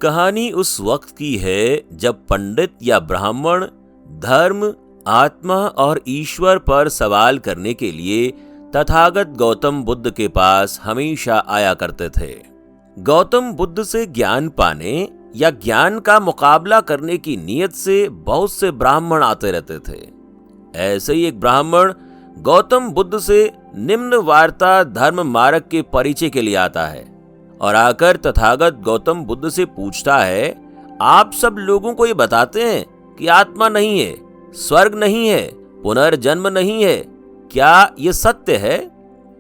कहानी उस वक्त की है जब पंडित या ब्राह्मण धर्म, आत्मा और ईश्वर पर सवाल करने के लिए तथागत गौतम बुद्ध के पास हमेशा आया करते थे। गौतम बुद्ध से ज्ञान पाने या ज्ञान का मुकाबला करने की नीयत से बहुत से ब्राह्मण आते रहते थे। ऐसे ही एक ब्राह्मण गौतम बुद्ध से निम्न वार्ता धर्म मार्ग के परिचय के लिए आता है और आकर तथागत गौतम बुद्ध से पूछता है, आप सब लोगों को ये बताते हैं कि आत्मा नहीं है, स्वर्ग नहीं है, पुनर्जन्म नहीं है, क्या ये सत्य है?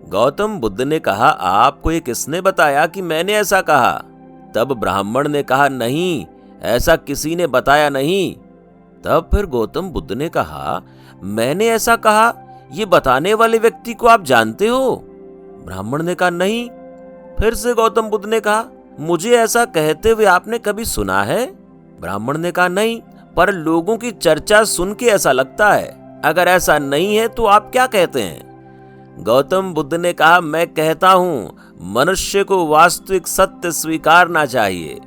गौतम बुद्ध ने कहा, आपको ये किसने बताया कि मैंने ऐसा कहा? तब ब्राह्मण ने कहा, नहीं, ऐसा किसी ने बताया नहीं। तब फिर गौतम बुद्ध ने कहा, मैंने ऐसा कहा, ये बताने वाले व्यक्ति को आप जानते हो? ब्राह्मण ने कहा, नहीं। फिर से गौतम बुद्ध ने कहा, मुझे ऐसा कहते हुए आपने कभी सुना है? ब्राह्मण ने कहा, नहीं, पर लोगों की चर्चा सुन के ऐसा लगता है। अगर ऐसा नहीं है तो आप क्या कहते हैं? गौतम बुद्ध ने कहा, मैं कहता हूं मनुष्य को वास्तविक सत्य स्वीकारना चाहिए।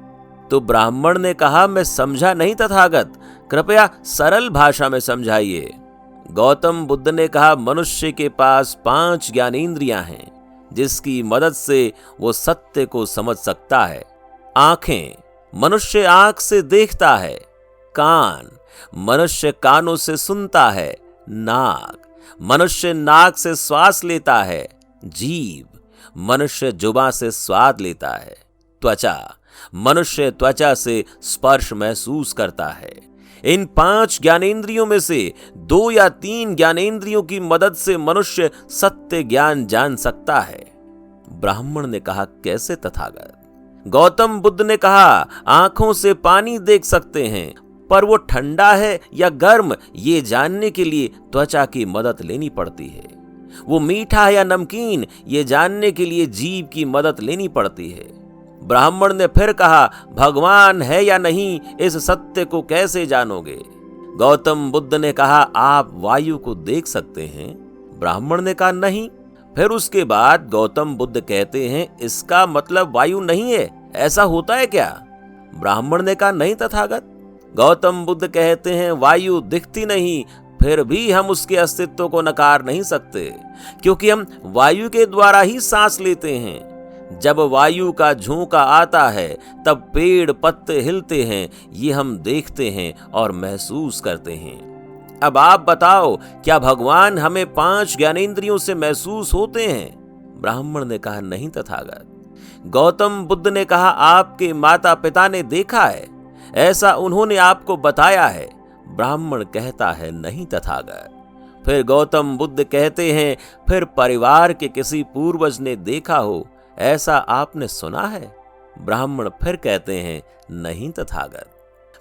तो ब्राह्मण ने कहा, मैं समझा नहीं तथागत, कृपया सरल भाषा में समझाइए। गौतम बुद्ध ने कहा, मनुष्य के पास 5 ज्ञानेंद्रियां हैं जिसकी मदद से वो सत्य को समझ सकता है। आंखें, मनुष्य आंख से देखता है। कान, मनुष्य कानों से सुनता है। नाक, मनुष्य नाक से श्वास लेता है। जीभ, मनुष्य जुबान से स्वाद लेता है। त्वचा, मनुष्य त्वचा से स्पर्श महसूस करता है। इन 5 ज्ञानेंद्रियों में से 2 या 3 ज्ञानेंद्रियों की मदद से मनुष्य सत्य ज्ञान जान सकता है। ब्राह्मण ने कहा, कैसे तथागत? गौतम बुद्ध ने कहा, आंखों से पानी देख सकते हैं, पर वो ठंडा है या गर्म ये जानने के लिए त्वचा की मदद लेनी पड़ती है। वो मीठा है या नमकीन ये जानने के लिए जीभ की मदद लेनी पड़ती है। ब्राह्मण ने फिर कहा, भगवान है या नहीं इस सत्य को कैसे जानोगे? गौतम बुद्ध ने कहा, आप वायु को देख सकते हैं? ब्राह्मण ने कहा, नहीं। फिर उसके बाद गौतम बुद्ध कहते हैं, इसका मतलब वायु नहीं है, ऐसा होता है क्या? ब्राह्मण ने कहा, नहीं तथागत। गौतम बुद्ध कहते हैं, वायु दिखती नहीं, फिर भी हम उसके अस्तित्व को नकार नहीं सकते, क्योंकि हम वायु के द्वारा ही सांस लेते हैं। जब वायु का झोंका आता है तब पेड़ पत्ते हिलते हैं, ये हम देखते हैं और महसूस करते हैं। अब आप बताओ, क्या भगवान हमें 5 ज्ञानेंद्रियों से महसूस होते हैं? ब्राह्मण ने कहा, नहीं तथागत। गौतम बुद्ध ने कहा, आपके माता पिता ने देखा है, ऐसा उन्होंने आपको बताया है? ब्राह्मण कहता है, नहीं तथागत। फिर गौतम बुद्ध कहते हैं, फिर परिवार के किसी पूर्वज ने देखा हो, ऐसा आपने सुना है? ब्राह्मण फिर कहते हैं, नहीं तथागत।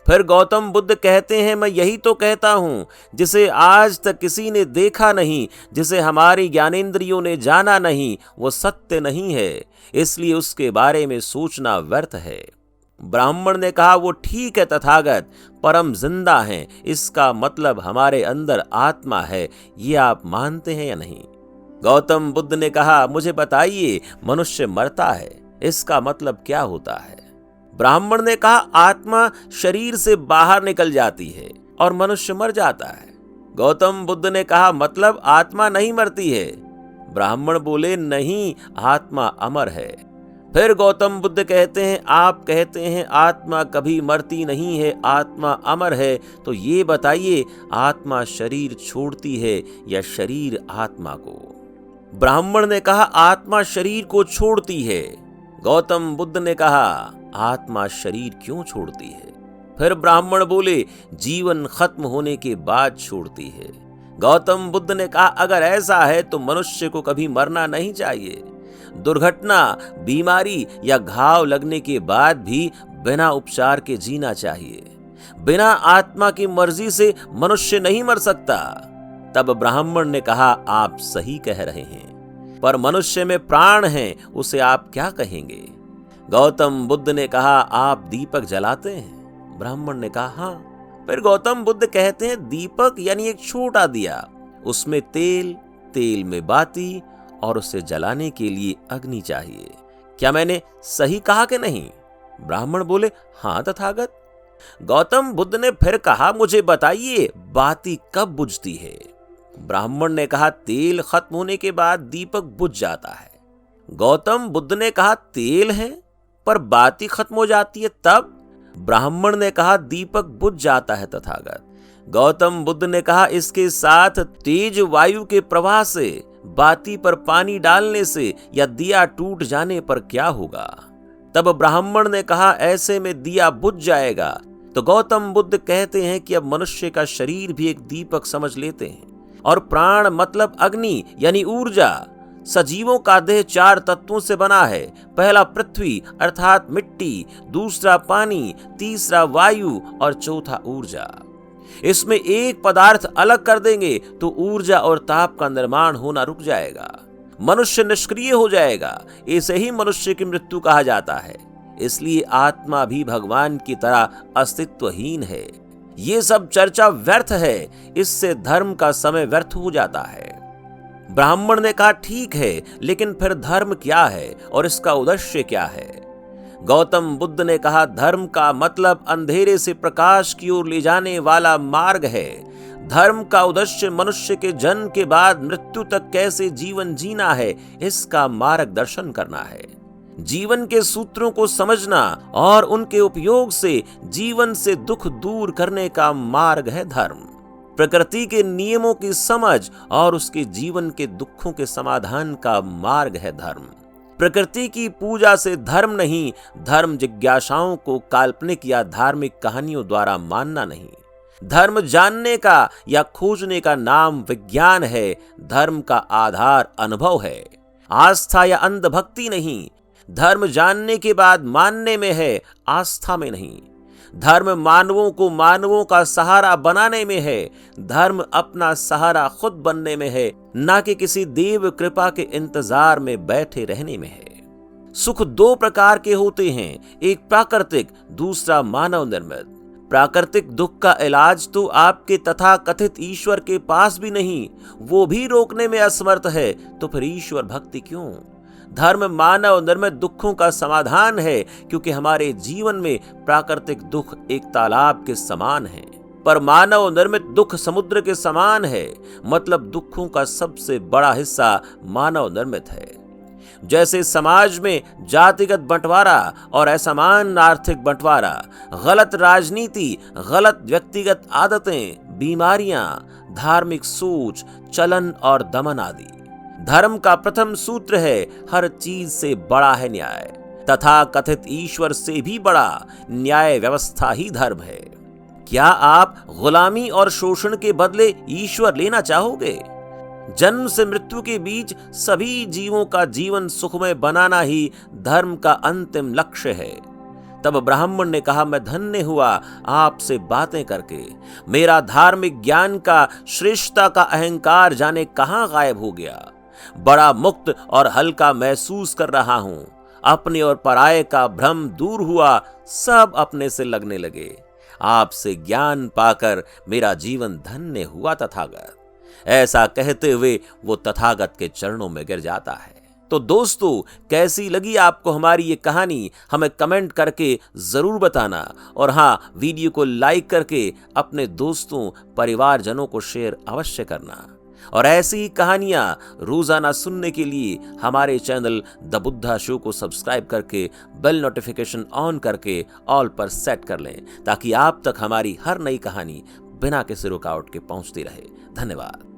फिर गौतम बुद्ध कहते हैं, मैं यही तो कहता हूं, जिसे आज तक किसी ने देखा नहीं, जिसे हमारी ज्ञानेंद्रियों ने जाना नहीं, वो सत्य नहीं है, इसलिए उसके बारे में सोचना व्यर्थ है। ब्राह्मण ने कहा, वो ठीक है तथागत, पर हम जिंदा हैं, इसका मतलब हमारे अंदर आत्मा है, ये आप मानते हैं या नहीं? गौतम बुद्ध ने कहा, मुझे बताइए, मनुष्य मरता है, इसका मतलब क्या होता है? ब्राह्मण ने कहा, आत्मा शरीर से बाहर निकल जाती है और मनुष्य मर जाता है। गौतम बुद्ध ने कहा, मतलब आत्मा नहीं मरती है? ब्राह्मण बोले, नहीं, आत्मा अमर है। फिर गौतम बुद्ध कहते हैं, आप कहते हैं आत्मा कभी मरती नहीं है, आत्मा अमर है, तो ये बताइए, आत्मा शरीर छोड़ती है या शरीर आत्मा को? ब्राह्मण ने कहा, आत्मा शरीर को छोड़ती है। गौतम बुद्ध ने कहा, आत्मा शरीर क्यों छोड़ती है? फिर ब्राह्मण बोले, जीवन खत्म होने के बाद छोड़ती है। गौतम बुद्ध ने कहा, अगर ऐसा है तो मनुष्य को कभी मरना नहीं चाहिए। दुर्घटना, बीमारी या घाव लगने के बाद भी बिना उपचार के जीना चाहिए। बिना आत्मा की मर्जी से मनुष्य नहीं मर सकता। तब ब्राह्मण ने कहा, आप सही कह रहे हैं, पर मनुष्य में प्राण है, उसे आप क्या कहेंगे? गौतम बुद्ध ने कहा, आप दीपक जलाते हैं? ब्राह्मण ने कहा, हाँ। फिर गौतम बुद्ध कहते हैं, दीपक यानी एक छोटा दिया, उसमें तेल, तेल में बाती और उसे जलाने के लिए अग्नि चाहिए। क्या मैंने सही कहा कि नहीं? ब्राह्मण बोले, हाँ तथागत। गौतम बुद्ध ने फिर कहा, मुझे बताइए बाती कब बुझती है? ब्राह्मण ने कहा, तेल खत्म होने के बाद दीपक बुझ जाता है। गौतम बुद्ध ने कहा, तेल है पर बाती खत्म हो जाती है तब? ब्राह्मण ने कहा, दीपक बुझ जाता है तथागत। गौतम बुद्ध ने कहा, इसके साथ तेज वायु के प्रवाह से, बाती पर पानी डालने से या दिया टूट जाने पर क्या होगा? तब ब्राह्मण ने कहा, ऐसे में दिया बुझ जाएगा। तो गौतम बुद्ध कहते हैं कि अब मनुष्य का शरीर भी एक दीपक समझ लेते हैं और प्राण मतलब अग्नि यानी ऊर्जा। सजीवों का देह 4 तत्वों से बना है। पहला पृथ्वी अर्थात मिट्टी, दूसरा पानी, तीसरा वायु और चौथा ऊर्जा। इसमें एक पदार्थ अलग कर देंगे तो ऊर्जा और ताप का निर्माण होना रुक जाएगा, मनुष्य निष्क्रिय हो जाएगा। इसे ही मनुष्य की मृत्यु कहा जाता है। इसलिए आत्मा भी भगवान की तरह अस्तित्वहीन है। ये सब चर्चा व्यर्थ है, इससे धर्म का समय व्यर्थ हो जाता है। ब्राह्मण ने कहा, ठीक है, लेकिन फिर धर्म क्या है और इसका उद्देश्य क्या है? गौतम बुद्ध ने कहा, धर्म का मतलब अंधेरे से प्रकाश की ओर ले जाने वाला मार्ग है। धर्म का उद्देश्य मनुष्य के जन्म के बाद मृत्यु तक कैसे जीवन जीना है, इसका मार्गदर्शन करना है। जीवन के सूत्रों को समझना और उनके उपयोग से जीवन से दुख दूर करने का मार्ग है धर्म। प्रकृति के नियमों की समझ और उसके जीवन के दुखों के समाधान का मार्ग है धर्म। प्रकृति की पूजा से धर्म नहीं, धर्म जिज्ञासाओं को काल्पनिक या धार्मिक कहानियों द्वारा मानना नहीं। धर्म जानने का या खोजने का नाम विज्ञान है। धर्म का आधार अनुभव है, आस्था या अंधभक्ति नहीं। धर्म जानने के बाद मानने में है, आस्था में नहीं। धर्म मानवों को मानवों का सहारा बनाने में है। धर्म अपना सहारा खुद बनने में है, ना कि किसी देव कृपा के इंतजार में बैठे रहने में है। सुख 2 प्रकार के होते हैं, एक प्राकृतिक, दूसरा मानव निर्मित। प्राकृतिक दुख का इलाज तो आपके तथाकथित ईश्वर के पास भी नहीं, वो भी रोकने में असमर्थ है, तो फिर ईश्वर भक्ति क्यों? धर्म मानव निर्मित दुखों का समाधान है, क्योंकि हमारे जीवन में प्राकृतिक दुख एक तालाब के समान है, पर मानव निर्मित दुख समुद्र के समान है। मतलब दुखों का सबसे बड़ा हिस्सा मानव निर्मित है। जैसे समाज में जातिगत बंटवारा और असमान आर्थिक बंटवारा, गलत राजनीति, गलत व्यक्तिगत आदतें, बीमारियां, धार्मिक सोच, चलन और दमन आदि। धर्म का प्रथम सूत्र है, हर चीज से बड़ा है न्याय। तथा कथित ईश्वर से भी बड़ा न्याय व्यवस्था ही धर्म है। क्या आप गुलामी और शोषण के बदले ईश्वर लेना चाहोगे? जन्म से मृत्यु के बीच सभी जीवों का जीवन सुखमय बनाना ही धर्म का अंतिम लक्ष्य है। तब ब्राह्मण ने कहा, मैं धन्य हुआ आपसे बातें करके। मेरा धार्मिक ज्ञान का, श्रेष्ठता का अहंकार जाने कहां गायब हो गया। बड़ा मुक्त और हल्का महसूस कर रहा हूं। अपने और पराये का भ्रम दूर हुआ, सब अपने से लगने लगे। आपसे ज्ञान पाकर मेरा जीवन धन्य हुआ तथागत। ऐसा कहते हुए वो तथागत के चरणों में गिर जाता है। तो दोस्तों, कैसी लगी आपको हमारी ये कहानी, हमें कमेंट करके जरूर बताना। और हाँ, वीडियो को लाइक करके अपने दोस्तों, परिवारजनों को शेयर अवश्य करना। और ऐसी ही कहानियां रोजाना सुनने के लिए हमारे चैनल द बुद्धा शो को सब्सक्राइब करके बेल नोटिफिकेशन ऑन करके ऑल पर सेट कर लें, ताकि आप तक हमारी हर नई कहानी बिना किसी रुकावट के पहुंचती रहे। धन्यवाद।